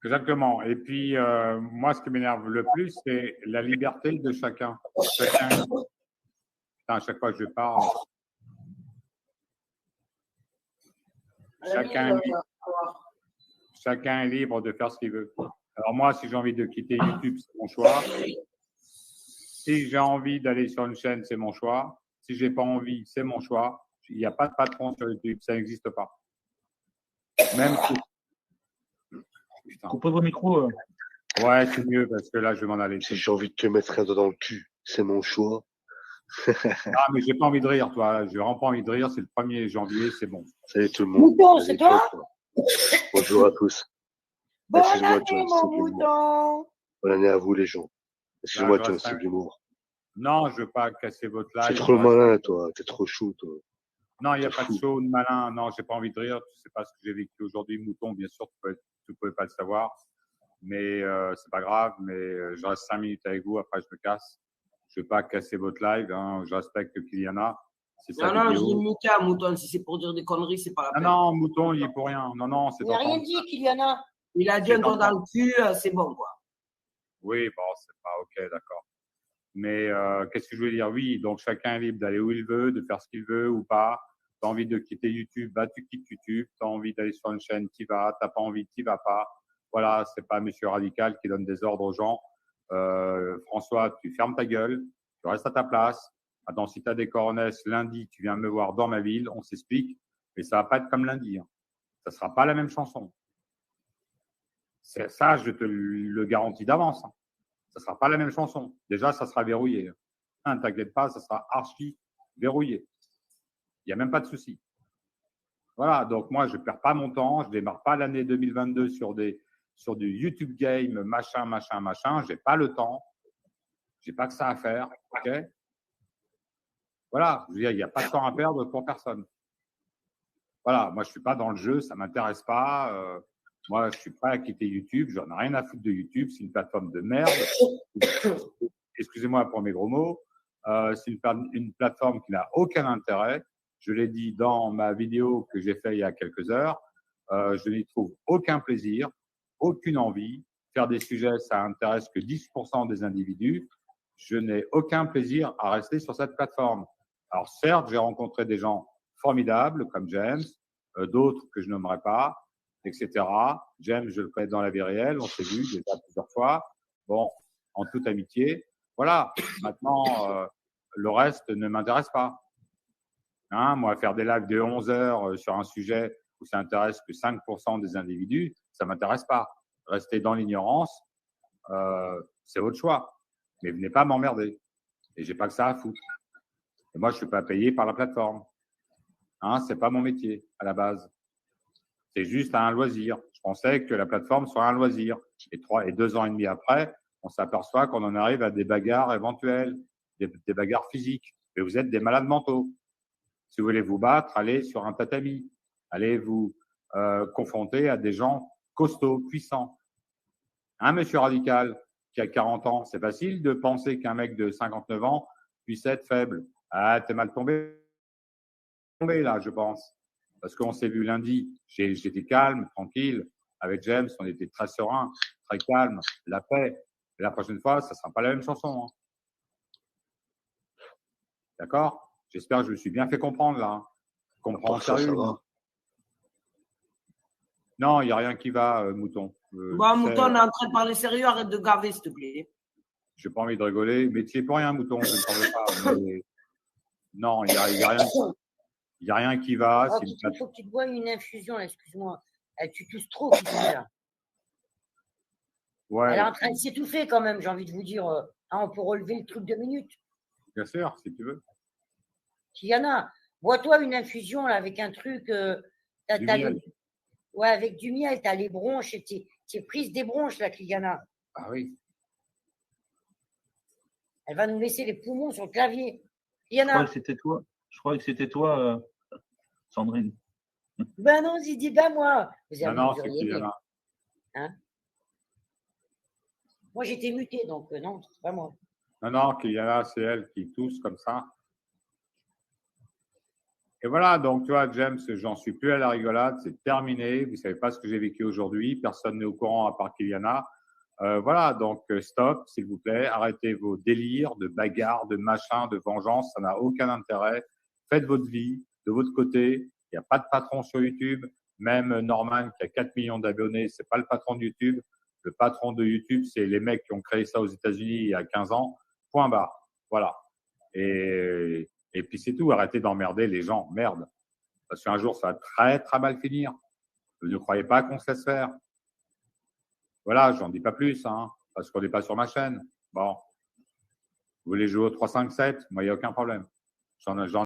Exactement. Et puis, moi, ce qui m'énerve le plus, c'est la liberté de chacun. Putain, à chaque fois que je parle, chacun est libre de faire ce qu'il veut. Alors moi, si j'ai envie de quitter YouTube, c'est mon choix. Si j'ai envie d'aller sur une chaîne, c'est mon choix. Si j'ai pas envie, c'est mon choix. Il n'y a pas de patron sur YouTube, ça n'existe pas. Même si... Coupez vos micros. Ouais, c'est mieux parce que là, je vais m'en aller. Si j'ai envie de te mettre un doigt dans le cul, c'est mon choix. Ah, mais j'ai pas envie de rire, toi. J'ai vraiment pas envie de rire. C'est le 1er janvier, c'est bon. Salut tout le monde. Mouton, c'est toi? Bonjour à tous. Bonne Excuse-moi, année, John, mon c'est de l'humour. mouton. Bonne année à vous, les gens. Excuse-moi, John, c'est de l'humour. Non, je veux pas casser votre live. T'es trop malin, toi. T'es trop chou, toi. Non, il n'y a pas de show de malin. Non, j'ai pas envie de rire. Tu sais pas ce que j'ai vécu aujourd'hui, mouton. Bien sûr, tu pouvais pas le savoir. Mais c'est pas grave. Mais je reste 5 minutes avec vous. Après, je me casse. Je veux pas casser votre live. Hein. Je respecte qu'il y en a. Non, je dis Mika, mouton. Si c'est pour dire des conneries, c'est pas la peine. Non, mouton, il est pour rien. Non, c'est. Il n'a rien dit qu'il y en a. Il a dit un doigt dans le cul, c'est bon, quoi. Oui, bon, c'est pas ok, d'accord. Mais qu'est-ce que je veux dire? Oui, donc chacun est libre d'aller où il veut, de faire ce qu'il veut ou pas. Tu as envie de quitter YouTube, bah tu quittes YouTube. Tu as envie d'aller sur une chaîne, tu vas. Tu n'as pas envie, tu vas pas. Voilà, c'est pas Monsieur Radical qui donne des ordres aux gens. François, tu fermes ta gueule, tu restes à ta place. Attends, si tu as des coronesses, lundi, tu viens me voir dans ma ville, on s'explique. Mais ça va pas être comme lundi. Hein. Ça sera pas la même chanson. C'est ça, je te le garantis d'avance. Hein. Ça sera pas la même chanson. Déjà, ça sera verrouillé. Ne t'inquiète pas, ça sera archi verrouillé. Il n'y a même pas de souci. Voilà, donc moi, je ne perds pas mon temps. Je ne démarre pas l'année 2022 sur du YouTube game, machin. Je n'ai pas le temps. Je n'ai pas que ça à faire. OK? Voilà, je veux dire, il n'y a pas de temps à perdre pour personne. Voilà, moi, je ne suis pas dans le jeu, ça ne m'intéresse pas. Moi, je suis prêt à quitter YouTube. J'en ai rien à foutre de YouTube. C'est une plateforme de merde. Excusez-moi pour mes gros mots. C'est une plateforme qui n'a aucun intérêt. Je l'ai dit dans ma vidéo que j'ai faite il y a quelques heures. Je n'y trouve aucun plaisir, aucune envie. Faire des sujets, ça intéresse que 10% des individus. Je n'ai aucun plaisir à rester sur cette plateforme. Alors certes, j'ai rencontré des gens formidables comme James, d'autres que je nommerai pas, etc. James, je le connais dans la vie réelle, on s'est vu déjà plusieurs fois. Bon, en toute amitié. Voilà. Maintenant, le reste ne m'intéresse pas. Hein, moi, faire des lives de 11 heures sur un sujet où ça intéresse que 5% des individus, ça m'intéresse pas. Rester dans l'ignorance, c'est votre choix. Mais venez pas m'emmerder. Et j'ai pas que ça à foutre. Et moi, je suis pas payé par la plateforme. Hein, c'est pas mon métier à la base. C'est juste un loisir. Je pensais que la plateforme soit un loisir. Et 2 ans et demi après, on s'aperçoit qu'on en arrive à des bagarres éventuelles, des bagarres physiques. Et vous êtes des malades mentaux. Si vous voulez vous battre, allez sur un tatami. Allez vous confronter à des gens costauds, puissants. Hein, monsieur Radical, qui a 40 ans, c'est facile de penser qu'un mec de 59 ans puisse être faible. Ah, t'es mal tombé là, je pense. Parce qu'on s'est vu lundi, j'étais calme, tranquille. Avec James, on était très serein, très calme, la paix. Et la prochaine fois, ça ne sera pas la même chanson. Hein. D'accord? J'espère que je me suis bien fait comprendre là. Comprendre sérieux. Non, il n'y a rien qui va, mouton. Bon, mouton, on est en train de parler sérieux, arrête de gaver, s'il te plaît. Je n'ai pas envie de rigoler, mais tu es pour rien, mouton, je ne t'en veux pas. Mais... Non, il n'y a rien. Il n'y a rien qui va. Oh, il faut que tu te bois une infusion, excuse-moi. Tu tousses trop, là. Ouais. Elle est en train de s'étouffer quand même, j'ai envie de vous dire. On peut relever le truc 2 minutes. Bien sûr, si tu veux. S'il y en a, bois-toi une infusion là, avec un truc. Ouais, avec du miel, tu as les bronches. Tu es prise des bronches, là, Kyliana. Ah oui. Elle va nous laisser les poumons sur le clavier. Kyliana. Je crois que c'était toi, Sandrine. Ben non, j'ai dit, ben moi. Non, c'est Kyliana. Hein? Moi, j'étais mutée, donc non, c'est pas moi. Non, Kyliana, c'est elle qui tousse comme ça. Et voilà, donc tu vois, James, j'en suis plus à la rigolade, c'est terminé. Vous savez pas ce que j'ai vécu aujourd'hui. Personne n'est au courant à part Kyliana. Voilà, donc stop, s'il vous plaît. Arrêtez vos délires de bagarre, de machin, de vengeance. Ça n'a aucun intérêt. Faites votre vie de votre côté. Il n'y a pas de patron sur YouTube. Même Norman, qui a 4 millions d'abonnés, c'est pas le patron de YouTube. Le patron de YouTube, c'est les mecs qui ont créé ça aux États-Unis il y a 15 ans. Point barre. Voilà. Et puis c'est tout. Arrêtez d'emmerder les gens. Merde. Parce qu'un jour, ça va très, très mal finir. Vous ne croyez pas qu'on se laisse faire. Voilà, j'en dis pas plus, hein, parce qu'on n'est pas sur ma chaîne. Bon. Vous voulez jouer au 3-5-7? Moi, il n'y a aucun problème. J'en